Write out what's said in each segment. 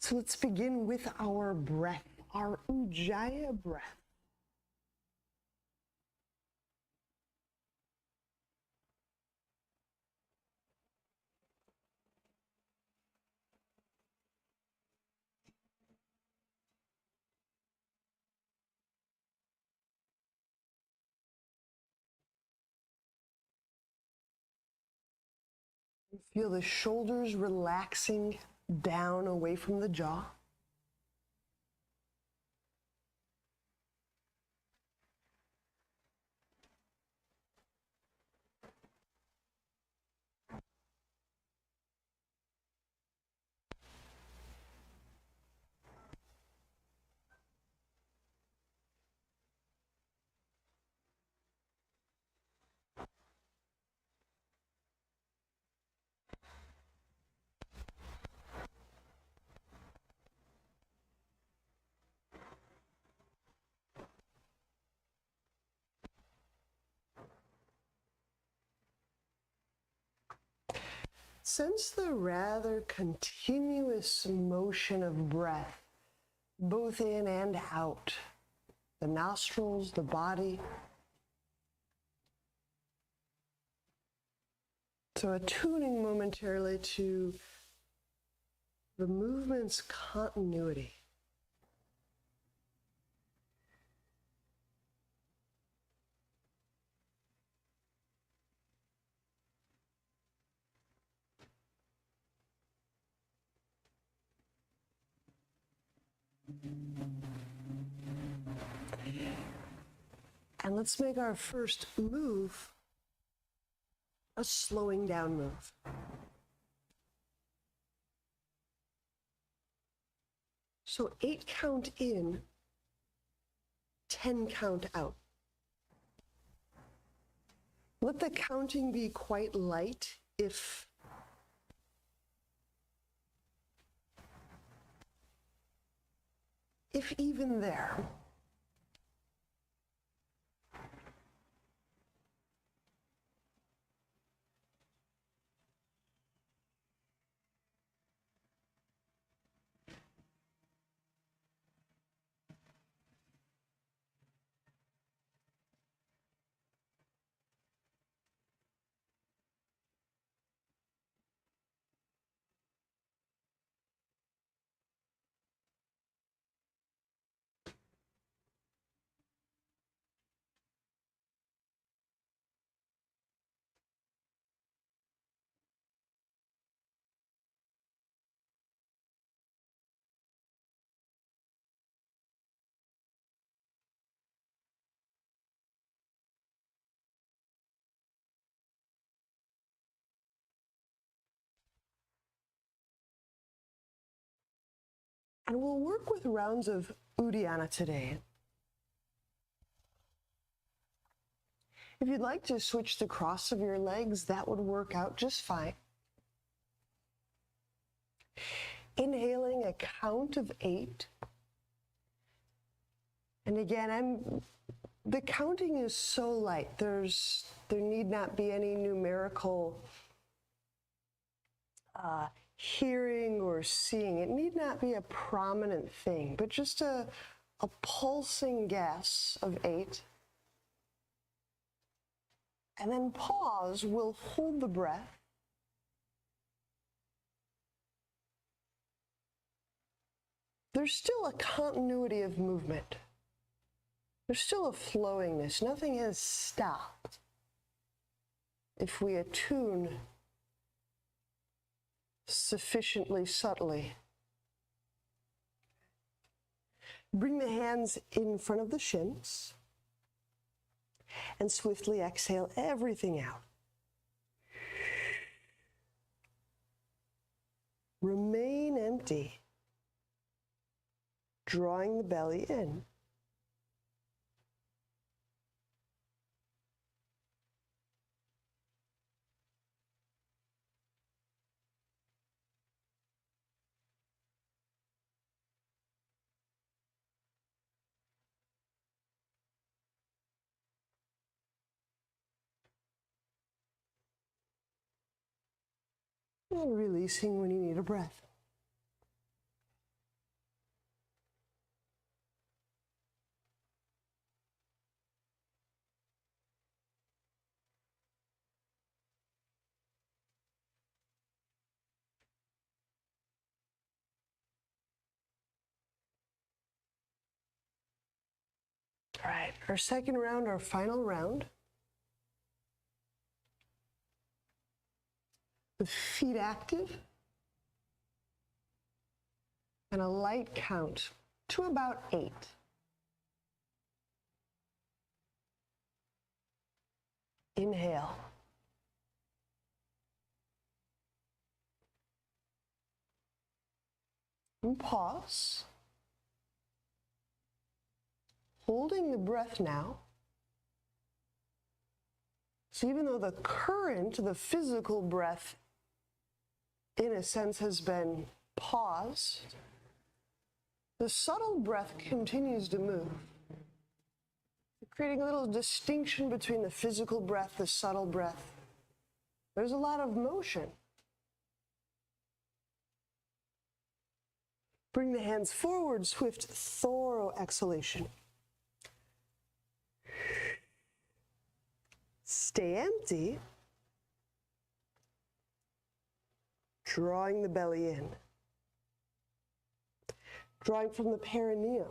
So let's begin with our breath, our Ujjayi breath. Feel the shoulders relaxing down away from the jaw. Sense the rather continuous motion of breath, both in and out, the nostrils, the body. So attuning momentarily to the movement's continuity. And let's make our first move a slowing down move. So 8 count in, 10 count out. Let the counting be quite light if even there. And we'll work with rounds of Uddiyana today. If you'd like to switch the cross of your legs, that would work out just fine. Inhaling a count of 8. And again, the counting is so light. There need not be any numerical hearing or seeing. It need not be a prominent thing, but just a pulsing guess of 8. And then pause, we'll hold the breath. There's still a continuity of movement. There's still a flowingness. Nothing has stopped if we attune sufficiently subtly. Bring the hands in front of the shins and swiftly exhale everything out. Remain empty, drawing the belly in. And releasing when you need a breath. Our second round, our final round. With feet active and a light count to about 8. Inhale. And pause. Holding the breath now. So even though the current, the physical breath, in a sense has been paused, the subtle breath continues to move, creating a little distinction between the physical breath, the subtle breath. There's a lot of motion. Bring the hands forward, swift, thorough exhalation. Stay empty, drawing the belly in, drawing from the perineum.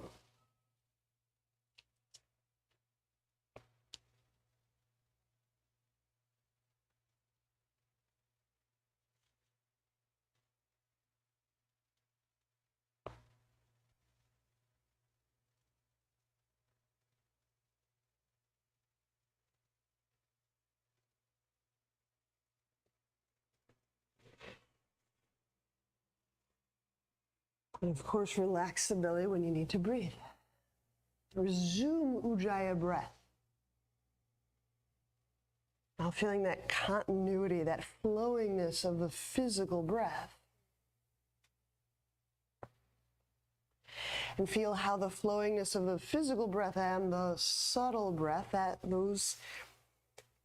And of course, relax the belly when you need to breathe. Resume Ujjayi breath. Now feeling that continuity, that flowingness of the physical breath. And feel how the flowingness of the physical breath and the subtle breath, that those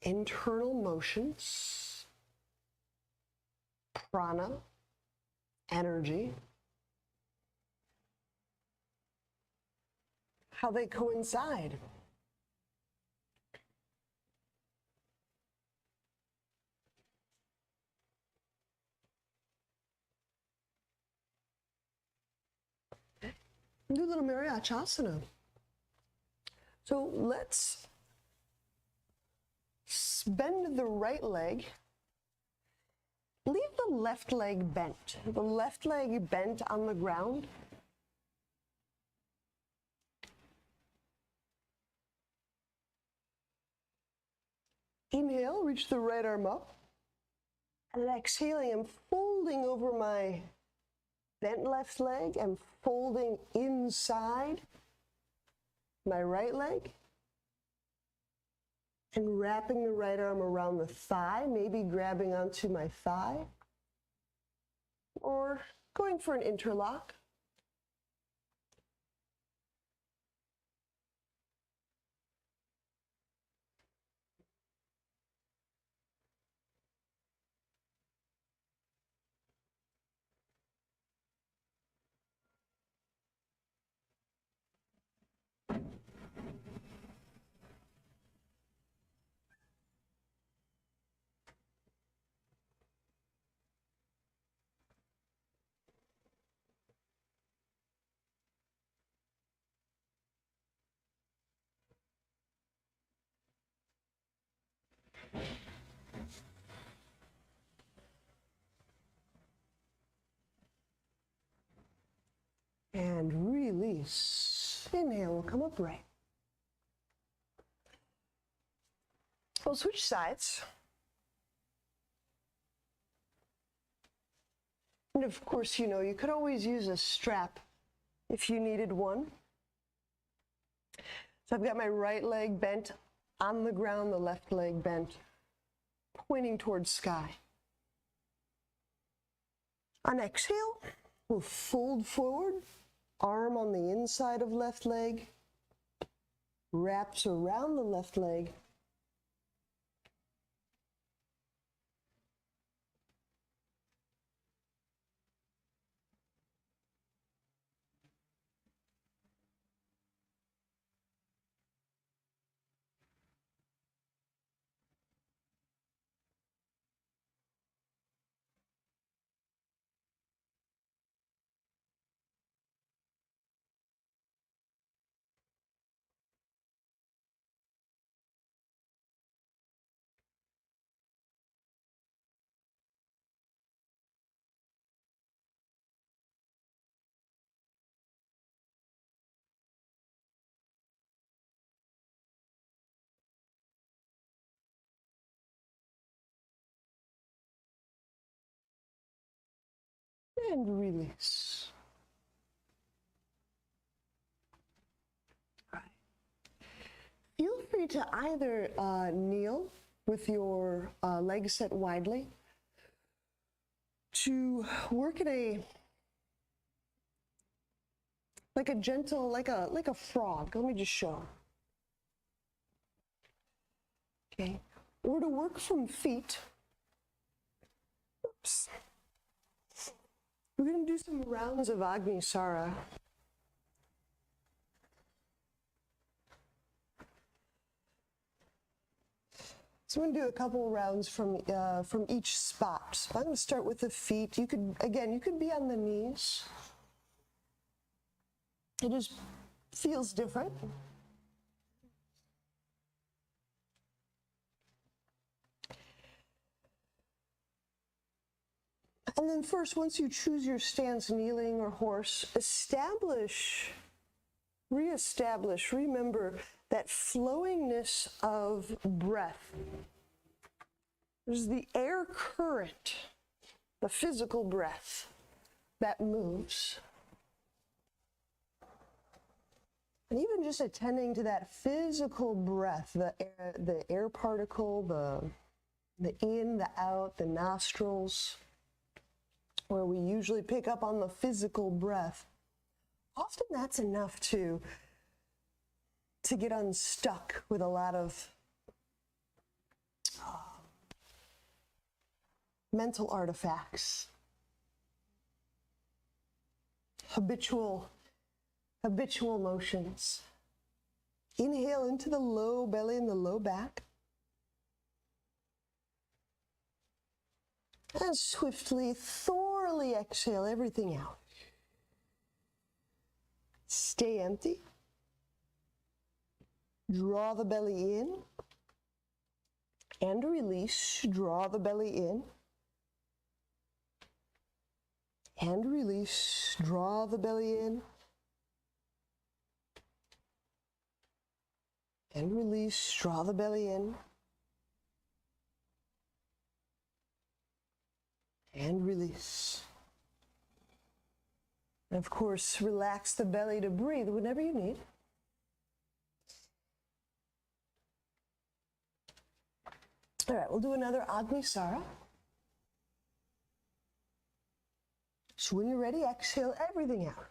internal motions, prana, energy, how they coincide. Do a little Mariachasana. So let's bend the right leg. Leave the left leg bent. The left leg bent on the ground. Inhale, reach the right arm up. And then exhaling, I'm folding over my bent left leg. I'm folding inside my right leg. And wrapping the right arm around the thigh, maybe grabbing onto my thigh. Or going for an interlock. And release. Inhale, we'll come upright. We'll switch sides. And of course, you know, you could always use a strap if you needed one. So I've got my right leg bent on the ground, the left leg bent, pointing towards sky. On exhale, we'll fold forward, arm on the inside of left leg, wraps around the left leg, and release. All right. Feel free to either kneel with your legs set widely to work in a gentle, like a frog. Let me just show. Okay. Or to work from feet. Oops. We're going to do some rounds of Agnisara. So I'm going to do a couple rounds from each spot. So I'm going to start with the feet. You could be on the knees. It just feels different. And then first, once you choose your stance, kneeling or horse, reestablish, remember that flowingness of breath. There's the air current, the physical breath that moves. And even just attending to that physical breath, the air particle, the in, the out, the nostrils, where we usually pick up on the physical breath. Often that's enough to get unstuck with a lot of mental artifacts, habitual motions. Inhale into the low belly and the low back. And swiftly, thoroughly exhale everything out. Stay empty. Draw the belly in. And release. Draw the belly in. And release. Draw the belly in. And release. Draw the belly in. And release. And of course, relax the belly to breathe whenever you need. All right, we'll do another Agnisara. So when you're ready, exhale everything out.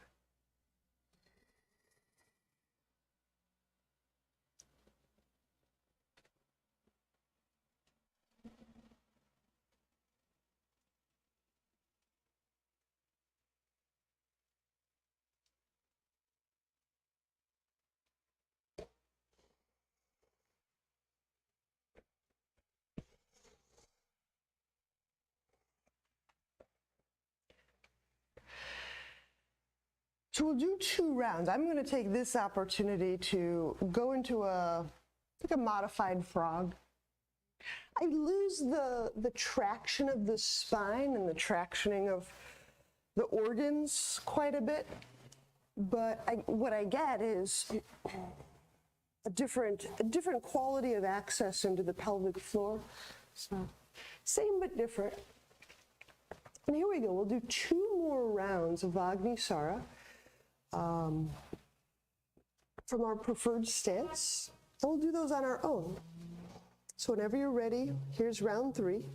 So we'll do 2 rounds. I'm going to take this opportunity to go into a modified frog. I lose the traction of the spine and the tractioning of the organs quite a bit, but what I get is a different quality of access into the pelvic floor. So same but different. And here we go. We'll do 2 more rounds of Agnisara. From our preferred stance, and we'll do those on our own. So whenever you're ready, here's round 3.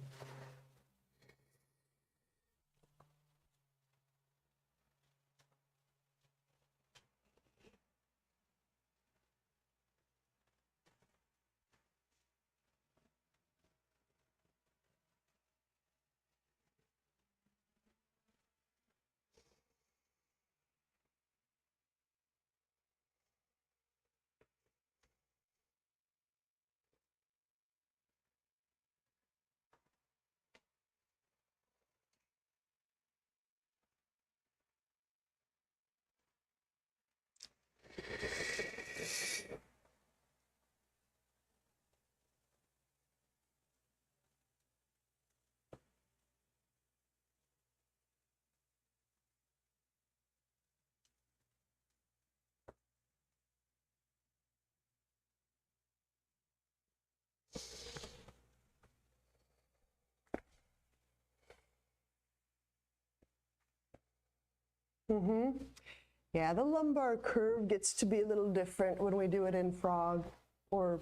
Yeah, the lumbar curve gets to be a little different when we do it in frog or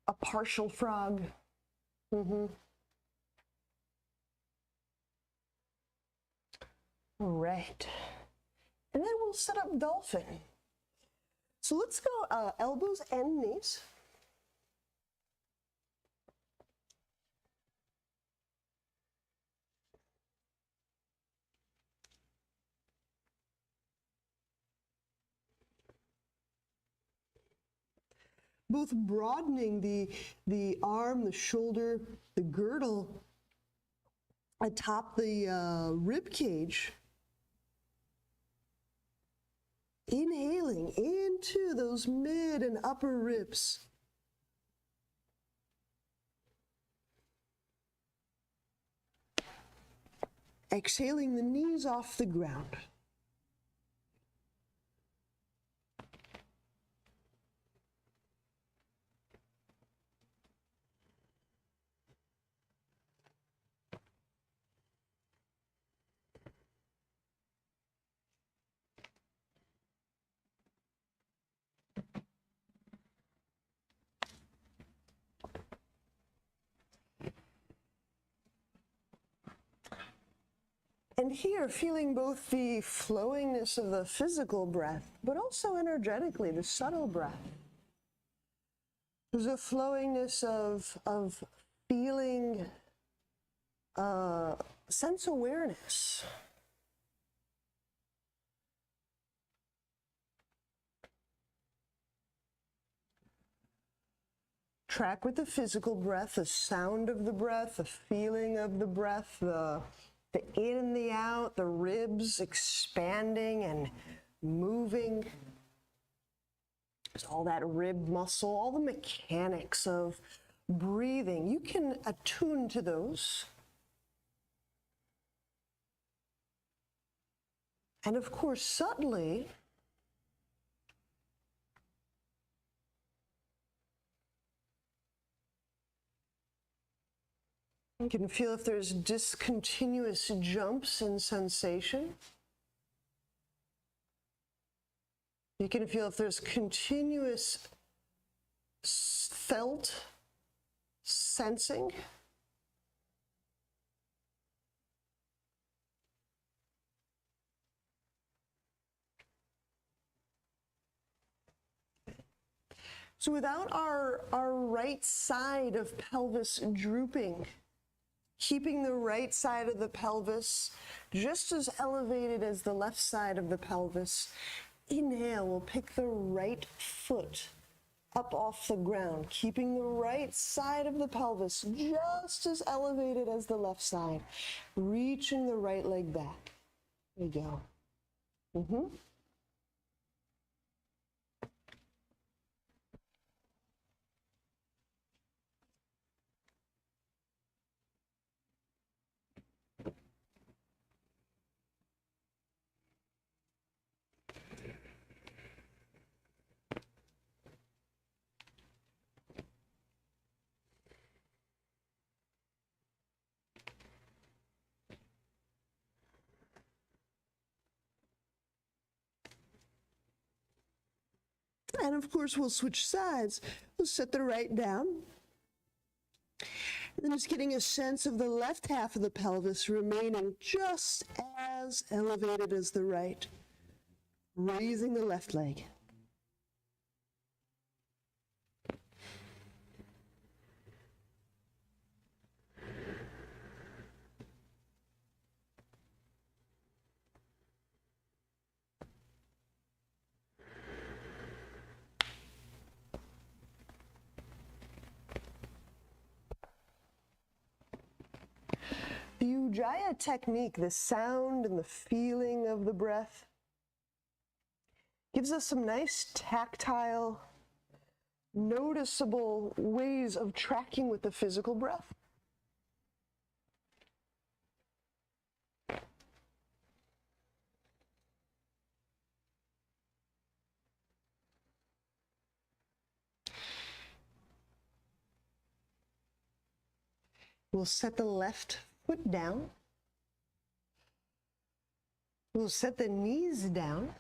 a partial frog. All right. And then we'll set up dolphin. So let's go elbows and knees. Both broadening the arm, the shoulder, the girdle atop the rib cage. Inhaling into those mid and upper ribs. Exhaling the knees off the ground. And here, feeling both the flowingness of the physical breath, but also energetically, the subtle breath. There's a flowingness of feeling sense awareness. Track with the physical breath, the sound of the breath, the feeling of the breath, the in and the out, the ribs expanding and moving. There's all that rib muscle, all the mechanics of breathing. You can attune to those. And of course, subtly, you can feel if there's discontinuous jumps in sensation. You can feel if there's continuous felt sensing. So without our right side of pelvis drooping, keeping the right side of the pelvis just as elevated as the left side of the pelvis. Inhale, we'll pick the right foot up off the ground, keeping the right side of the pelvis just as elevated as the left side, reaching the right leg back. There you go. And of course, we'll switch sides. We'll set the right down. And then just getting a sense of the left half of the pelvis remaining just as elevated as the right. Raising the left leg. The Ujjayi technique, the sound and the feeling of the breath, gives us some nice tactile, noticeable ways of tracking with the physical breath. We'll set the left foot down. We'll set the knees down.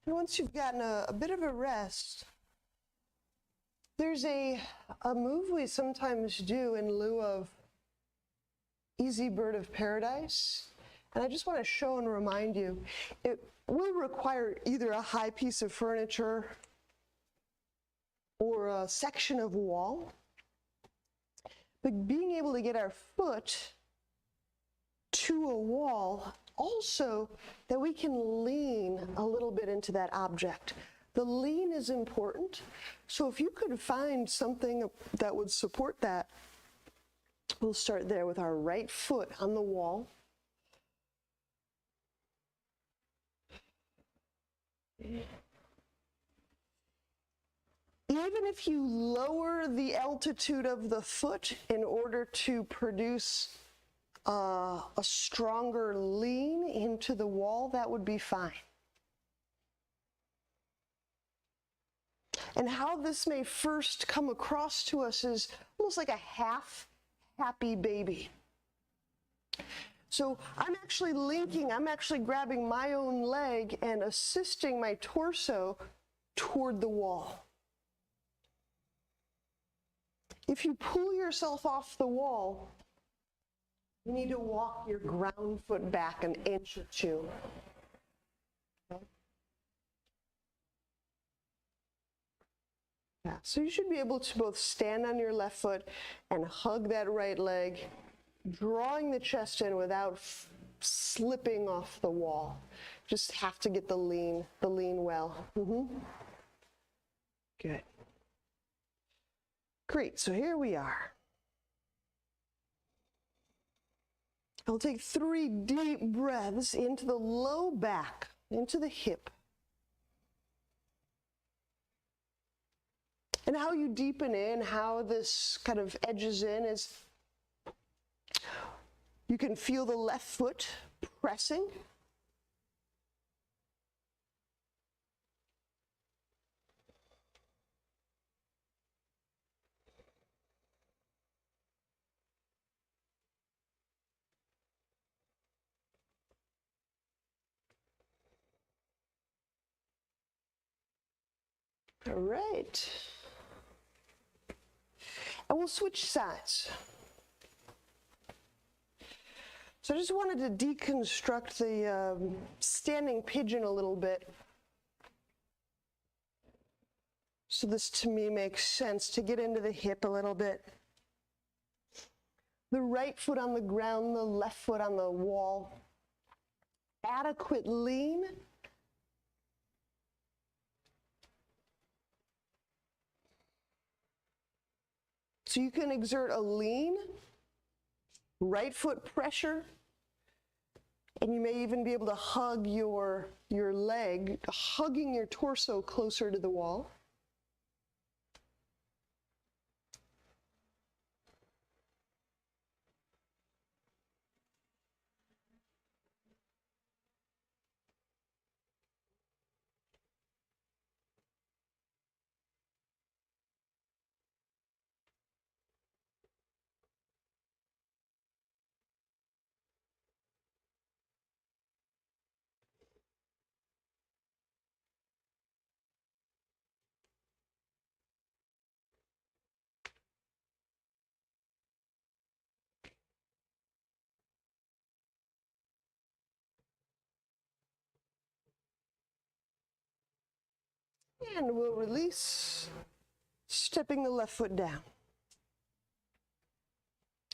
And once you've gotten a bit of a rest, there's a move we sometimes do in lieu of Easy Bird of Paradise. And I just want to show and remind you, it will require either a high piece of furniture or a section of wall. But being able to get our foot to a wall, also that we can lean a little bit into that object. The lean is important. So if you could find something that would support that, we'll start there with our right foot on the wall. Even if you lower the altitude of the foot in order to produce a stronger lean into the wall, that would be fine. And how this may first come across to us is almost like a half happy baby. So I'm actually grabbing my own leg and assisting my torso toward the wall. If you pull yourself off the wall, you need to walk your ground foot back an inch or two. Okay. Yeah, so you should be able to both stand on your left foot and hug that right leg, drawing the chest in without slipping off the wall. Just have to get the lean well. Good. Great, so here we are. I'll take 3 deep breaths into the low back, into the hip. And how you deepen in, how this kind of edges in is you can feel the left foot pressing. All right. And we'll switch sides. So I just wanted to deconstruct the standing pigeon a little bit. So this to me makes sense, to get into the hip a little bit. The right foot on the ground, the left foot on the wall. Adequate lean. So you can exert a lean, right foot pressure, and you may even be able to hug your leg, hugging your torso closer to the wall. And we'll release, stepping the left foot down.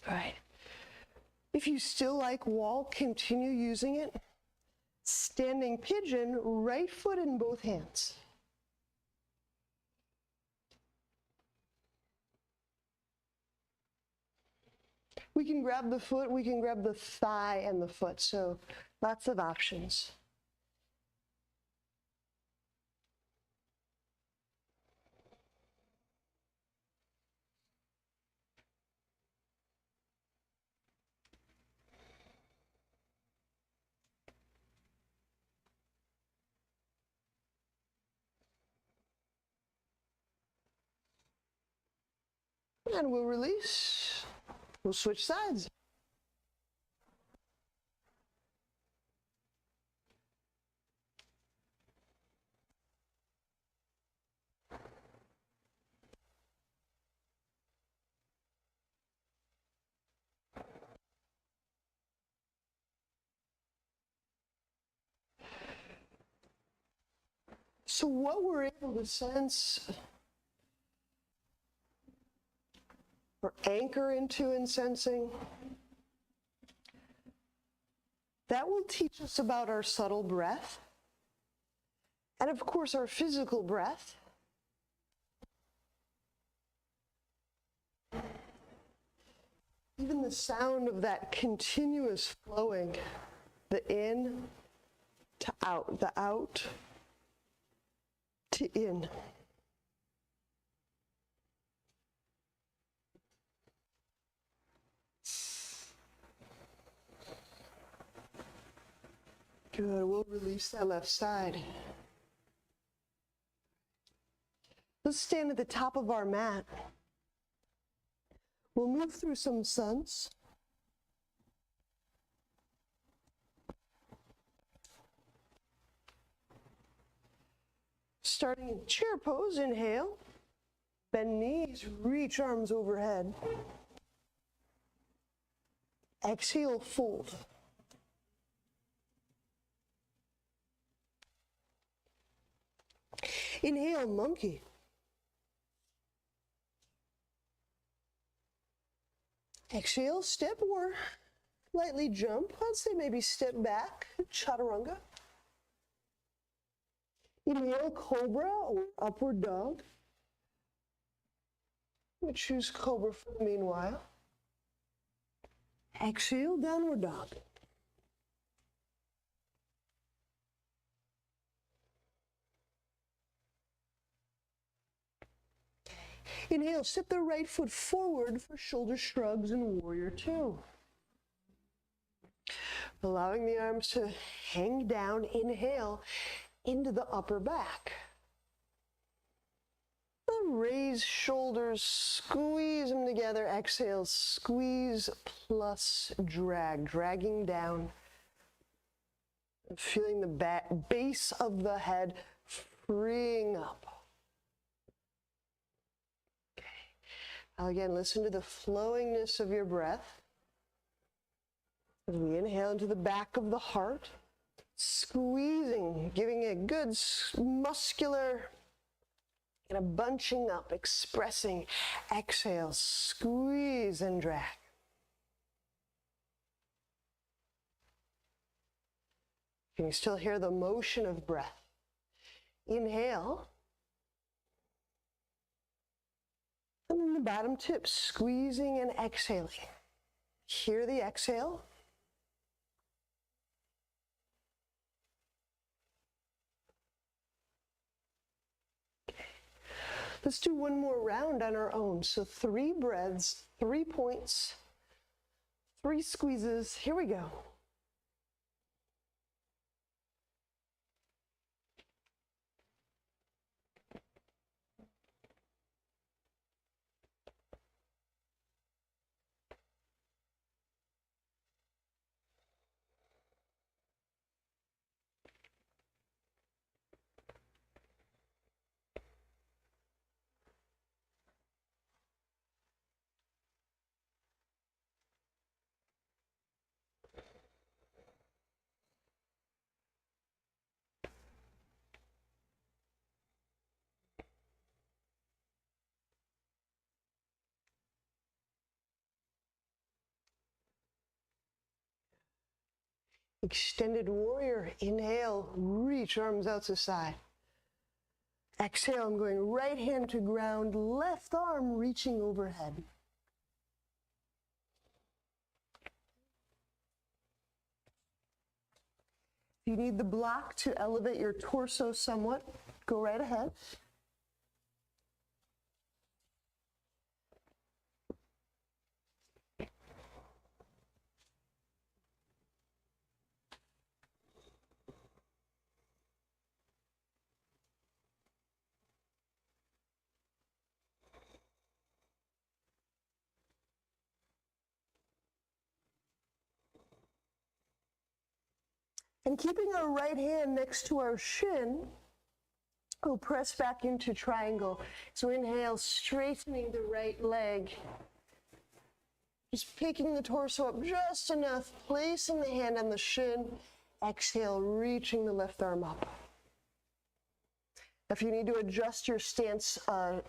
All right. If you still like wall, continue using it. Standing pigeon, right foot in both hands. We can grab the foot, we can grab the thigh and the foot, so lots of options. And we'll release. We'll switch sides. So what we're able to sense or anchor into in sensing, that will teach us about our subtle breath and of course our physical breath. Even the sound of that continuous flowing, the in to out, the out to in. Good, we'll release that left side. Let's stand at the top of our mat. We'll move through some suns. Starting in chair pose, inhale. Bend knees, reach arms overhead. Exhale, fold. Inhale, monkey. Exhale, step or lightly jump. I'd say maybe step back, chaturanga. Inhale, cobra or upward dog. We choose cobra for the meanwhile. Exhale, downward dog. Inhale, step the right foot forward for shoulder shrugs and warrior two. Allowing the arms to hang down, inhale into the upper back. Raise shoulders, squeeze them together, exhale, squeeze plus drag, dragging down. Feeling the base of the head freeing up. Okay. Now again, listen to the flowingness of your breath. As we inhale into the back of the heart, squeezing, giving a good muscular and a bunching up, expressing. Exhale, squeeze and drag. Can you still hear the motion of breath? Inhale. And then the bottom tip, squeezing and exhaling. Hear the exhale. Let's do one more round on our own. So 3 breaths, 3 points, 3 squeezes. Here we go. Extended warrior, inhale, reach arms out to side. Exhale, I'm going right hand to ground, left arm reaching overhead. If you need the block to elevate your torso somewhat, go right ahead. And keeping our right hand next to our shin, we'll press back into triangle. So inhale, straightening the right leg. Just picking the torso up just enough, placing the hand on the shin. Exhale, reaching the left arm up. If you need to adjust your stance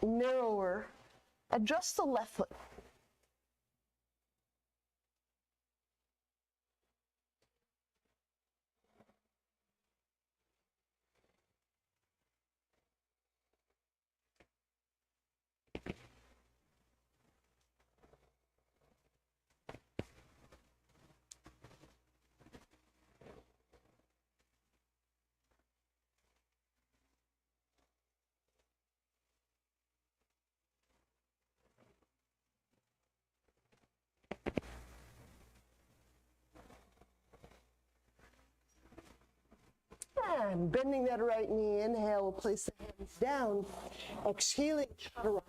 narrower, adjust the left foot. And bending that right knee, inhale, we'll place the hands down. Exhaling, chaturanga.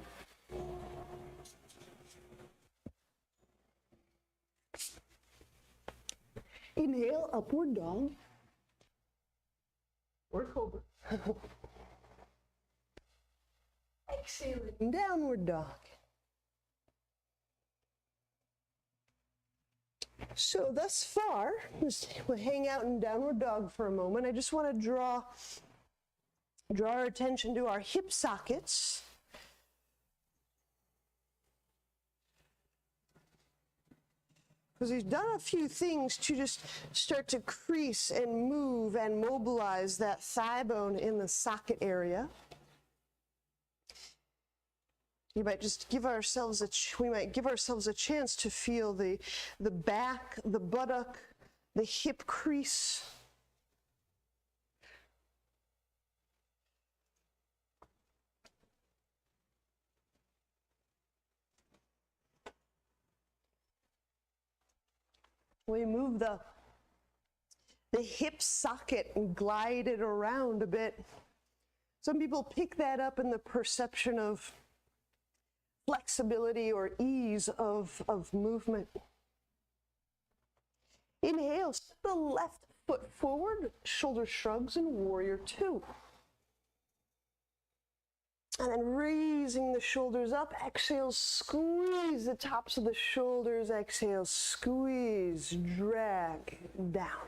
Inhale, upward dog. Or cobra. Exhaling, downward dog. So thus far, we'll hang out in downward dog for a moment. I just want to draw our attention to our hip sockets. Because we've done a few things to just start to crease and move and mobilize that thigh bone in the socket area. We might give ourselves a chance to feel the back, the buttock, the hip crease. We move the hip socket and glide it around a bit. Some people pick that up in the perception of flexibility or ease of movement. Inhale, step the left foot forward, shoulder shrugs, and warrior two. And then raising the shoulders up, exhale, squeeze the tops of the shoulders, exhale, squeeze, drag down.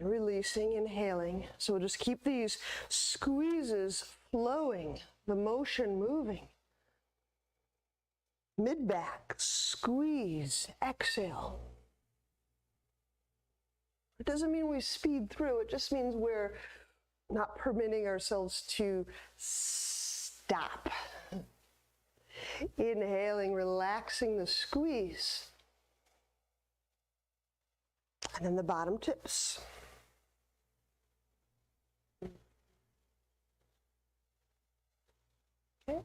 And releasing, inhaling. So we'll just keep these squeezes flowing, the motion moving. Mid-back, squeeze, exhale. It doesn't mean we speed through, it just means we're not permitting ourselves to stop. Inhaling, relaxing the squeeze. And then the bottom tips. Okay.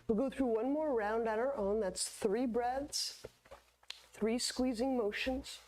We'll go through one more round on our own. That's 3 breaths, 3 squeezing motions.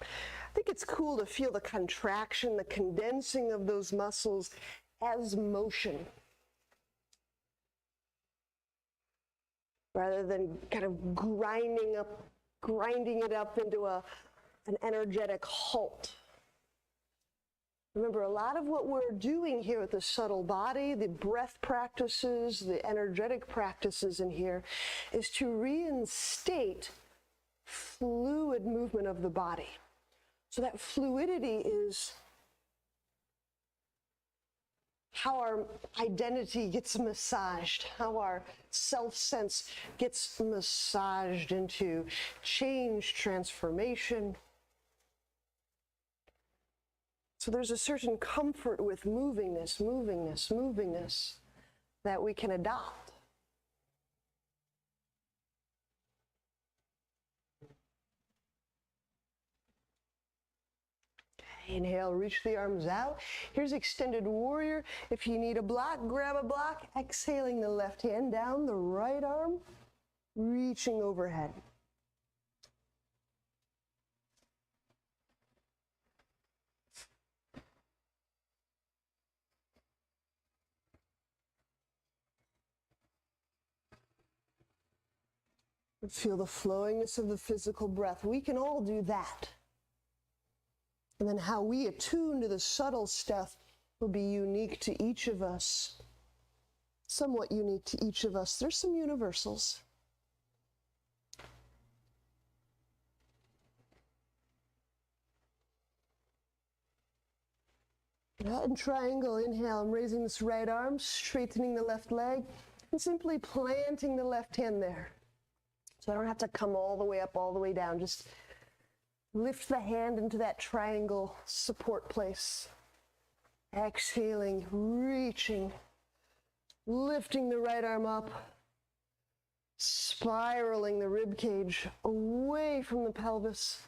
I think it's cool to feel the contraction, the condensing of those muscles as motion, rather than kind of grinding it up into an energetic halt. Remember, a lot of what we're doing here with the subtle body, the breath practices, the energetic practices in here, is to reinstate fluid movement of the body. So that fluidity is how our identity gets massaged, how our self-sense gets massaged into change, transformation. So there's a certain comfort with movingness that we can adopt. Inhale, reach the arms out. Here's extended warrior. If you need a block, grab a block. Exhaling the left hand down, the right arm, reaching overhead. Feel the flowingness of the physical breath. We can all do that. And then how we attune to the subtle stuff will be unique to each of us. Somewhat unique to each of us. There's some universals. And triangle, inhale, I'm raising this right arm, straightening the left leg, and simply planting the left hand there. So I don't have to come all the way up, all the way down. Just lift the hand into that triangle support place. Exhaling, reaching, lifting the right arm up, spiraling the rib cage away from the pelvis.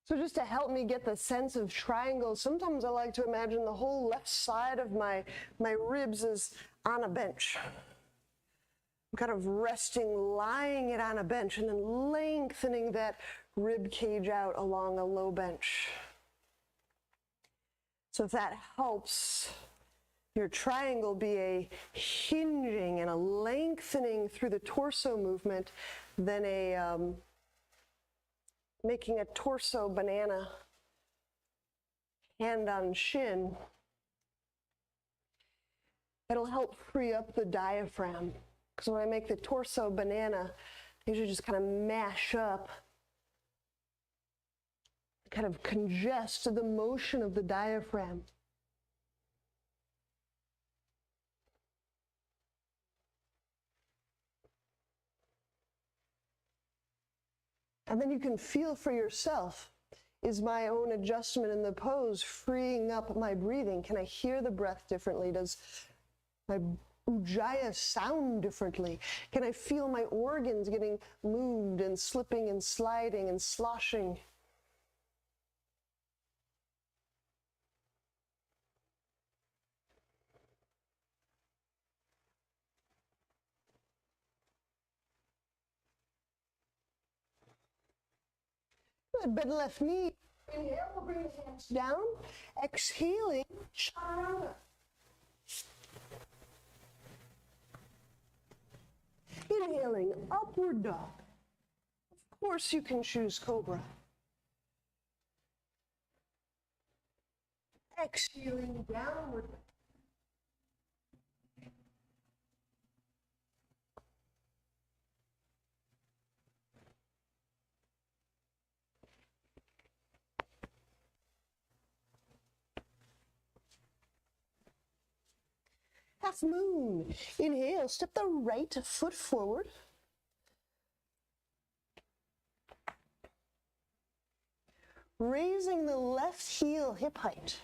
So just to help me get the sense of triangle, sometimes I like to imagine the whole left side of my ribs is on a bench. I'm kind of resting, lying it on a bench, and then lengthening that rib cage out along a low bench. So if that helps your triangle be a hinging and a lengthening through the torso movement, then making a torso banana, hand on shin, it'll help free up the diaphragm. Because when I make the torso banana, I usually just kind of mash up, kind of congest the motion of the diaphragm. And then you can feel for yourself, is my own adjustment in the pose freeing up my breathing? Can I hear the breath differently? Does my ujjayi sound differently? Can I feel my organs getting moved and slipping and sliding and sloshing? Good, bend left knee. Inhale, we'll bring the hands down. Exhaling, chaturanga. Inhaling, upward dog. Of course you can choose cobra. Exhaling, downward. Half moon. Inhale, step the right foot forward. Raising the left heel hip height.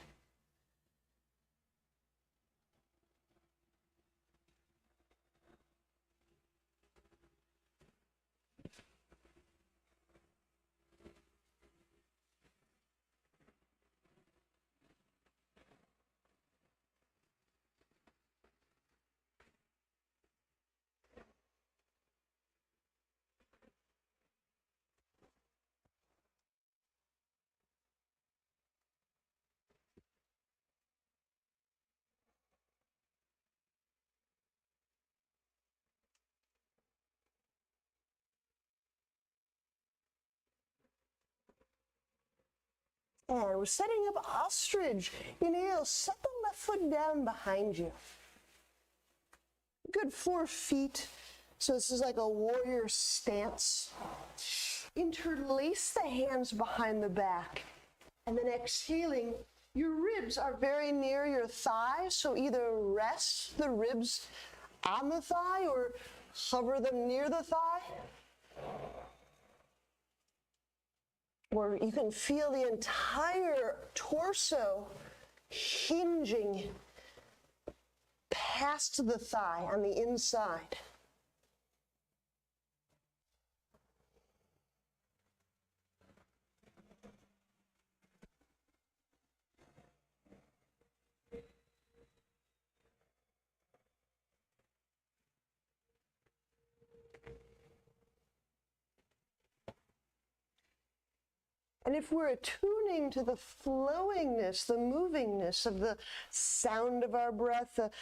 And we're setting up ostrich. Inhale, set the left foot down behind you. Good 4 feet. So this is like a warrior stance. Interlace the hands behind the back. And then exhaling, your ribs are very near your thigh. So either rest the ribs on the thigh or hover them near the thigh. Or you can feel the entire torso hinging past the thigh on the inside. And if we're attuning to the flowingness, the movingness of the sound of our breath, the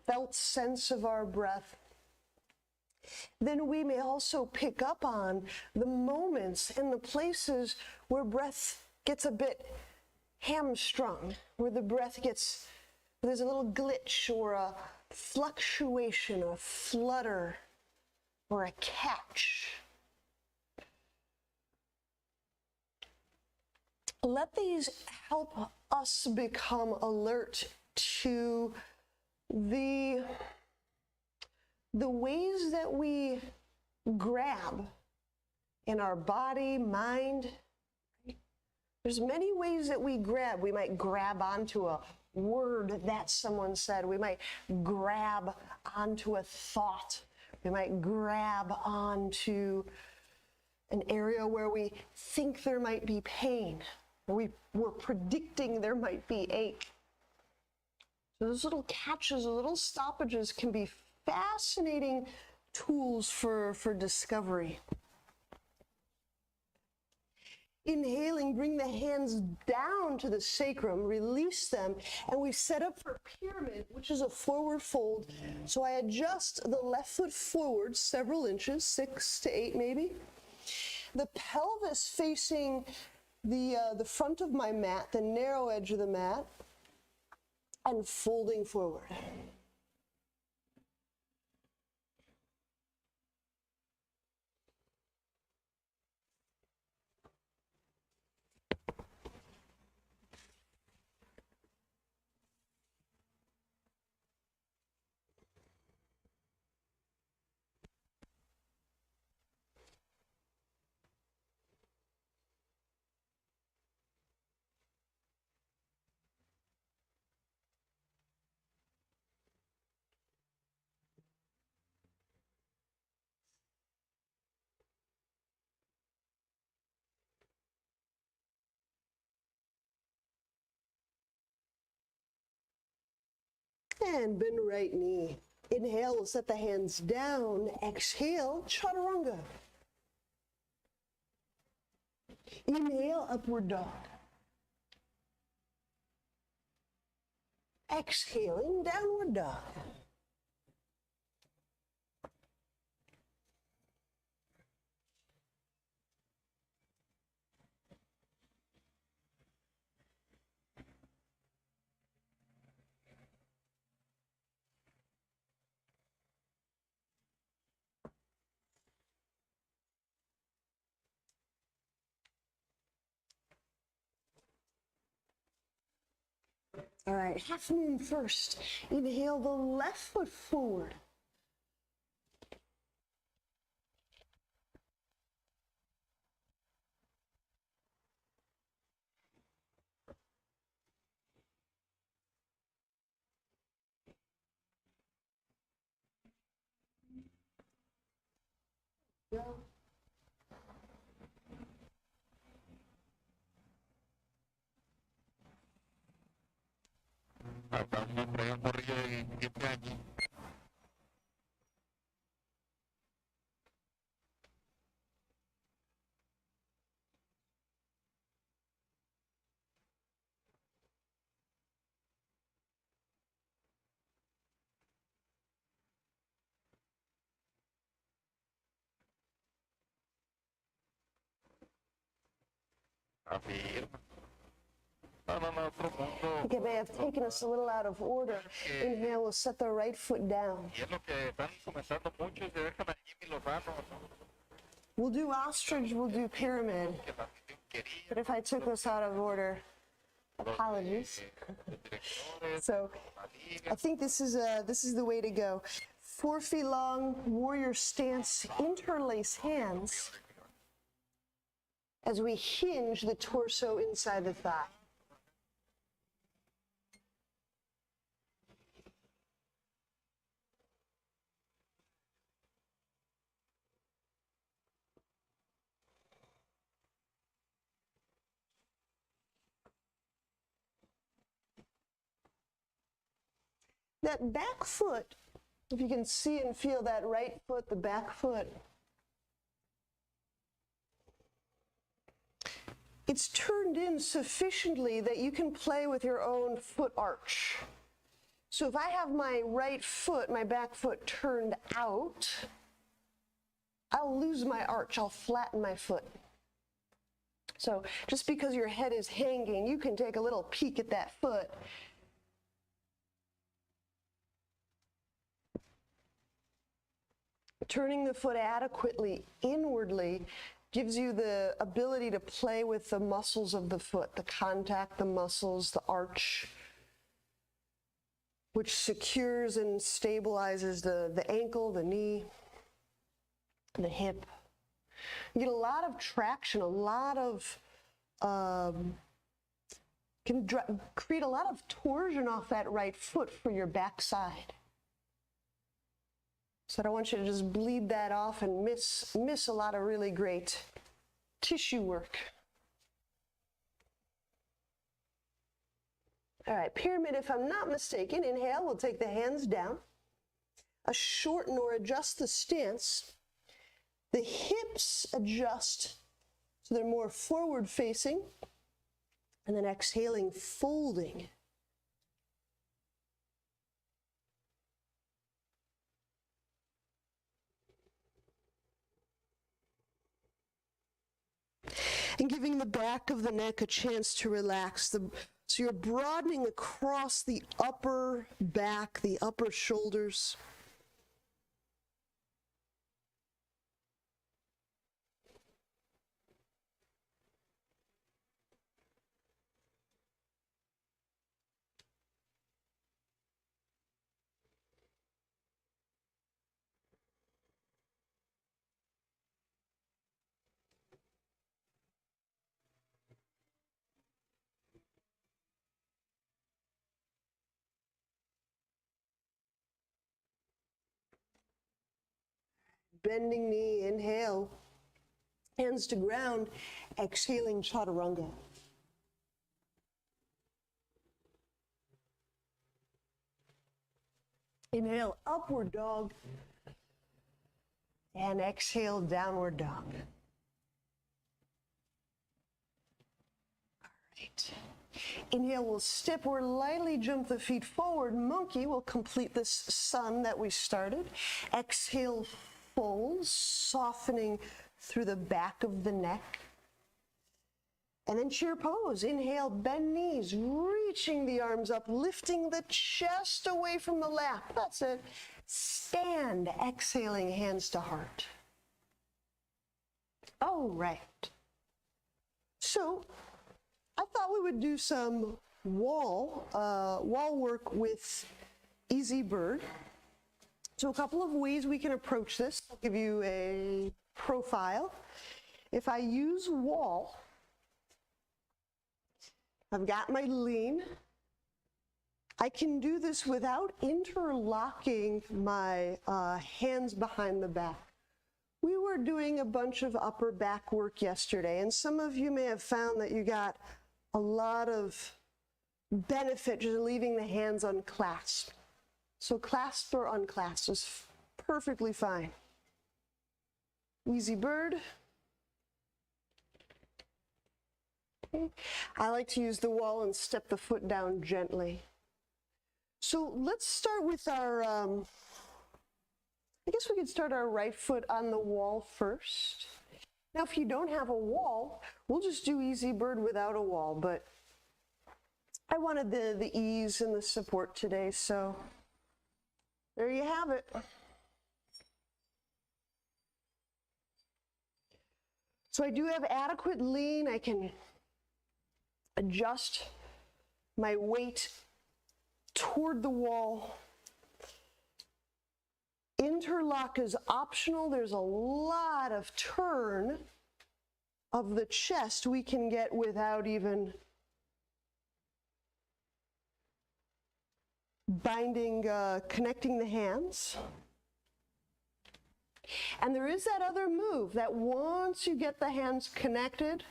felt sense of our breath, then we may also pick up on the moments and the places where breath gets a bit hamstrung, where the breath gets, there's a little glitch or a fluctuation or a flutter or a catch. Let these help us become alert to the ways that we grab in our body, mind. There's many ways that we grab. We might grab onto a word that someone said. We might grab onto a thought. We might grab onto an area where we think there might be pain. We're predicting there might be ache. So those little catches, those little stoppages can be fascinating tools for discovery. Inhaling, bring the hands down to the sacrum, release them, and we set up for pyramid, which is a forward fold. So I adjust the left foot forward several inches, 6 to 8 maybe. The pelvis facing the front of my mat, the narrow edge of the mat, and folding forward. And bend right knee. Inhale, we'll set the hands down. Exhale, chaturanga. Inhale, upward dog. Exhaling, downward dog. All right, half moon first. Inhale the left foot forward. Go. I think it may have taken us a little out of order. Inhale, we'll set the right foot down. We'll do ostrich, we'll do pyramid. But if I took us out of order, apologies. So I think this is the way to go. 4 feet long, warrior stance, interlace hands as we hinge the torso inside the thigh. that back foot, if you can see and feel that right foot, the back foot, it's turned in sufficiently that you can play with your own foot arch. So if I have my right foot, my back foot turned out, I'll lose my arch, I'll flatten my foot. So just because your head is hanging, you can take a little peek at that foot. Turning the foot adequately inwardly gives you the ability to play with the muscles of the foot, the contact, the muscles, the arch, which secures and stabilizes the ankle, the knee, the hip. You get a lot of traction, a lot of, can create a lot of torsion off that right foot for your backside. So I don't want you to just bleed that off and miss a lot of really great tissue work. All right, pyramid, if I'm not mistaken, inhale, we'll take the hands down, shorten or adjust the stance. The hips adjust so they're more forward facing, and then exhaling, folding. And giving the back of the neck a chance to relax. So you're broadening across the upper back, the upper shoulders. Bending knee, inhale, hands to ground, exhaling, chaturanga. Inhale, upward dog, and exhale, downward dog. All right. Inhale, we'll step or lightly jump the feet forward. Monkey will complete this sun that we started. Exhale, fold, softening through the back of the neck. And then chair pose. Inhale, bend knees, reaching the arms up, lifting the chest away from the lap. That's it. Stand, exhaling, hands to heart. All right. So I thought we would do some wall work with Easy Bird. So a couple of ways we can approach this. I'll give you a profile. If I use wall, I've got my lean. I can do this without interlocking my hands behind the back. We were doing a bunch of upper back work yesterday, and some of you may have found that you got a lot of benefit just leaving the hands unclasped. So clasped or unclasped is perfectly fine. Easy Bird. Okay. I like to use the wall and step the foot down gently. So let's start with our, I guess we could start our right foot on the wall first. Now, if you don't have a wall, we'll just do Easy Bird without a wall, but I wanted the ease and the support today, so there you have it. So I do have adequate lean. I can adjust my weight toward the wall. Interlock is optional. There's a lot of turn of the chest we can get without even binding, connecting the hands. And there is that other move that once you get the hands connected,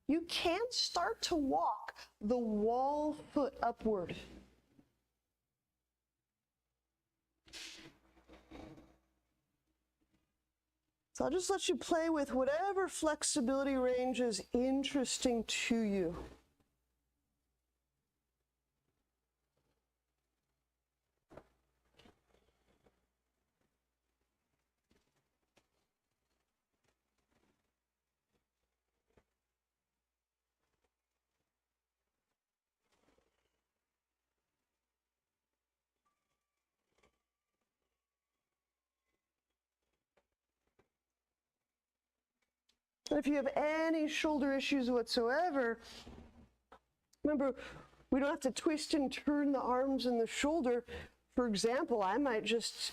you can start to walk the wall foot upward. So I'll just let you play with whatever flexibility range is interesting to you. If you have any shoulder issues whatsoever, remember, we don't have to twist and turn the arms and the shoulder. For example, I might just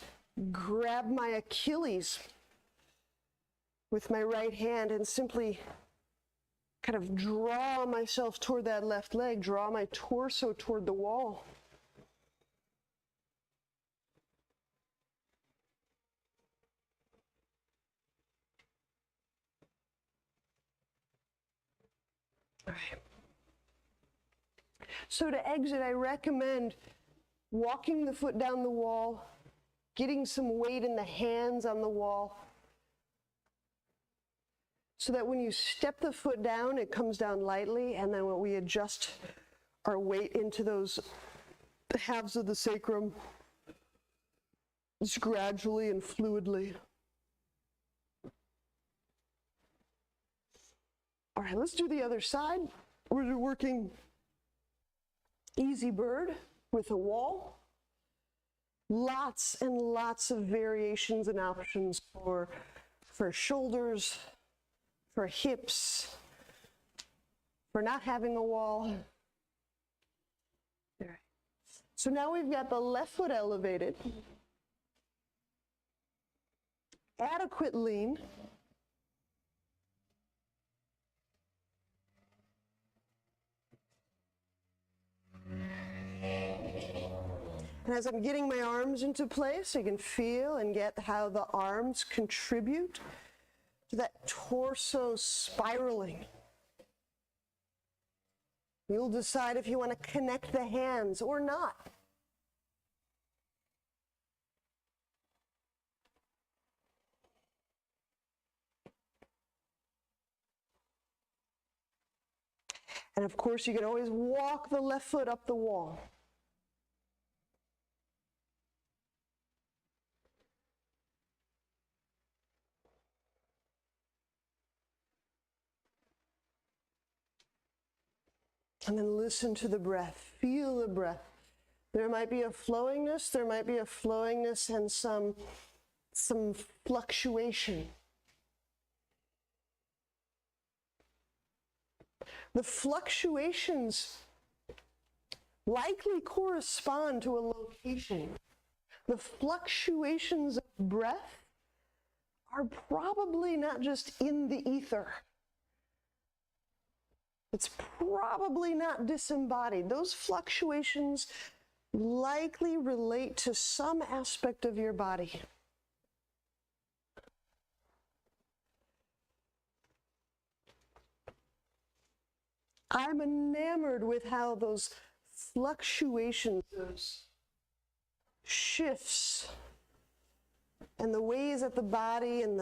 grab my Achilles with my right hand and simply kind of draw myself toward that left leg, draw my torso toward the wall. All right. So to exit, I recommend walking the foot down the wall, getting some weight in the hands on the wall, so that when you step the foot down, it comes down lightly, and then when we adjust our weight into those halves of the sacrum, just gradually and fluidly. All right, let's do the other side. We're working easy bird with a wall. Lots and lots of variations and options for shoulders, for hips, for not having a wall. There. So now we've got the left foot elevated. Adequate lean. And as I'm getting my arms into place, I can feel and get how the arms contribute to that torso spiraling. You'll decide if you want to connect the hands or not. And of course, you can always walk the left foot up the wall. And then listen to the breath, feel the breath. There might be a flowingness, and some fluctuation. The fluctuations likely correspond to a location. The fluctuations of breath are probably not just in the ether. It's probably not disembodied. Those fluctuations likely relate to some aspect of your body. I'm enamored with how those fluctuations, those shifts, and the ways that the body and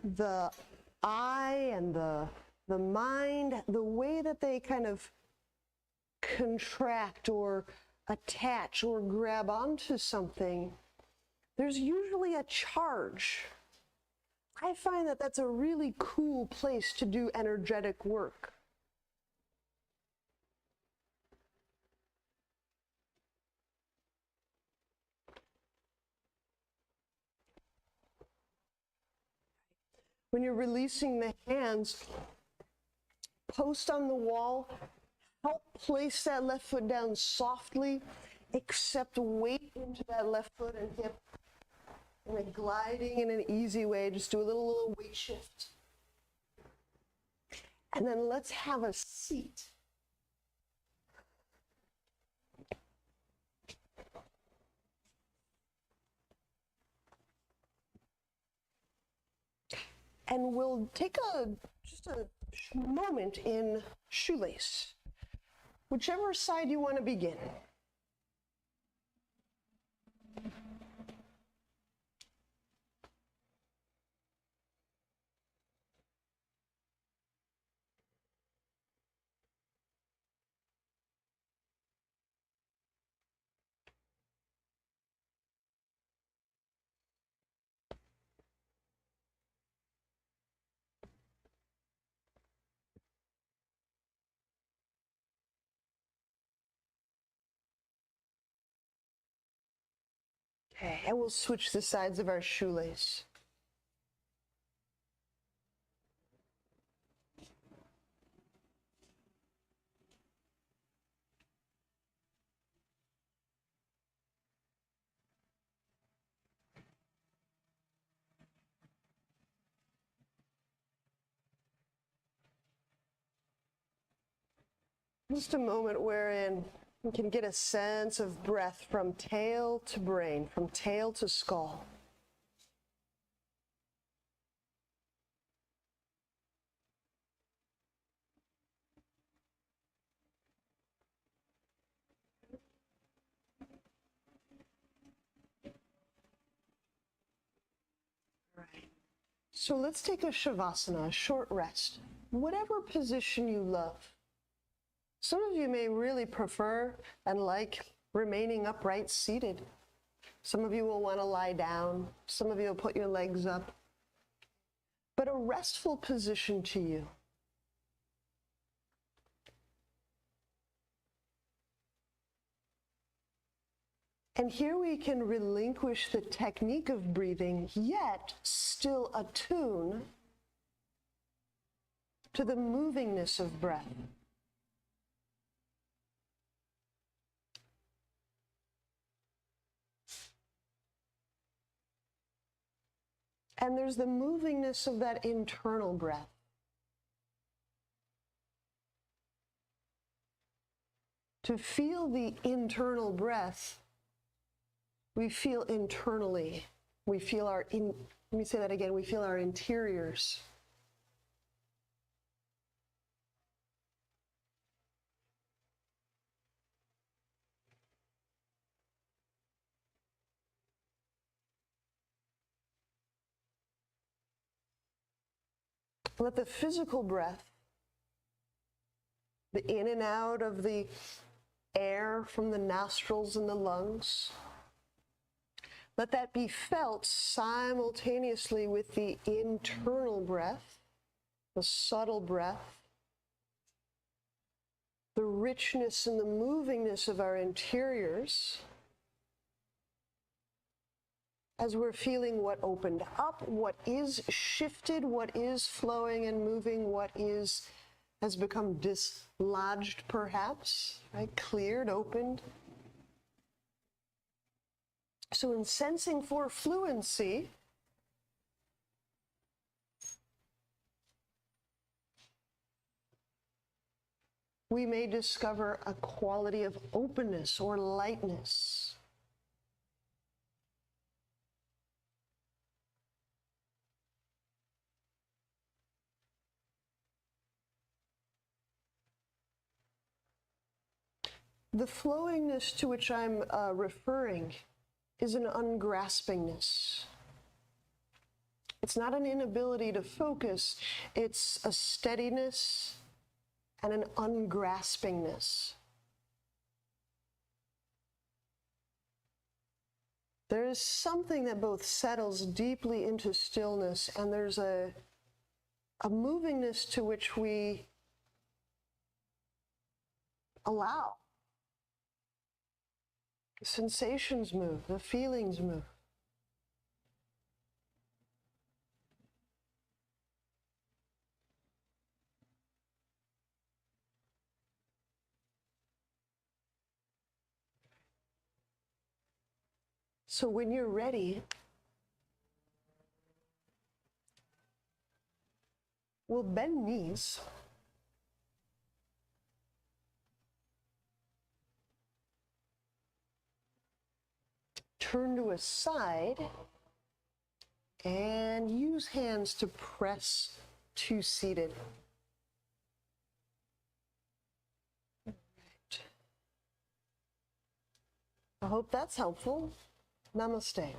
the eye and the mind, the way that they kind of contract or attach or grab onto something, there's usually a charge. I find that that's a really cool place to do energetic work. When you're releasing the hands, post on the wall, help place that left foot down softly, accept weight into that left foot and hip, and then gliding in an easy way, just do a little weight shift. And then let's have a seat. And we'll take just a moment in shoelace, whichever side you want to begin. Okay, and we'll switch the sides of our shoelace. Just a moment wherein we can get a sense of breath from tail to brain, from tail to skull. All right. So let's take a shavasana, a short rest. Whatever position you love. Some of you may really prefer and like remaining upright seated. Some of you will want to lie down. Some of you will put your legs up. But a restful position to you. And here we can relinquish the technique of breathing, yet still attune to the movingness of breath. And there's the movingness of that internal breath. To feel the internal breath, we feel internally. We feel our, let me say that again, we feel our interiors. Let the physical breath, the in and out of the air from the nostrils and the lungs, let that be felt simultaneously with the internal breath, the subtle breath, the richness and the movingness of our interiors, as we're feeling what opened up, what is shifted, what is flowing and moving, what has become dislodged perhaps, right? Cleared, opened. So in sensing for fluency, we may discover a quality of openness or lightness. The flowingness to which I'm referring is an ungraspingness. It's not an inability to focus, it's a steadiness and an ungraspingness. There is something that both settles deeply into stillness, and there's a movingness to which we allow. The sensations move, the feelings move. So when you're ready, we'll bend knees. Turn to a side and use hands to press to seated. All right. I hope that's helpful. Namaste.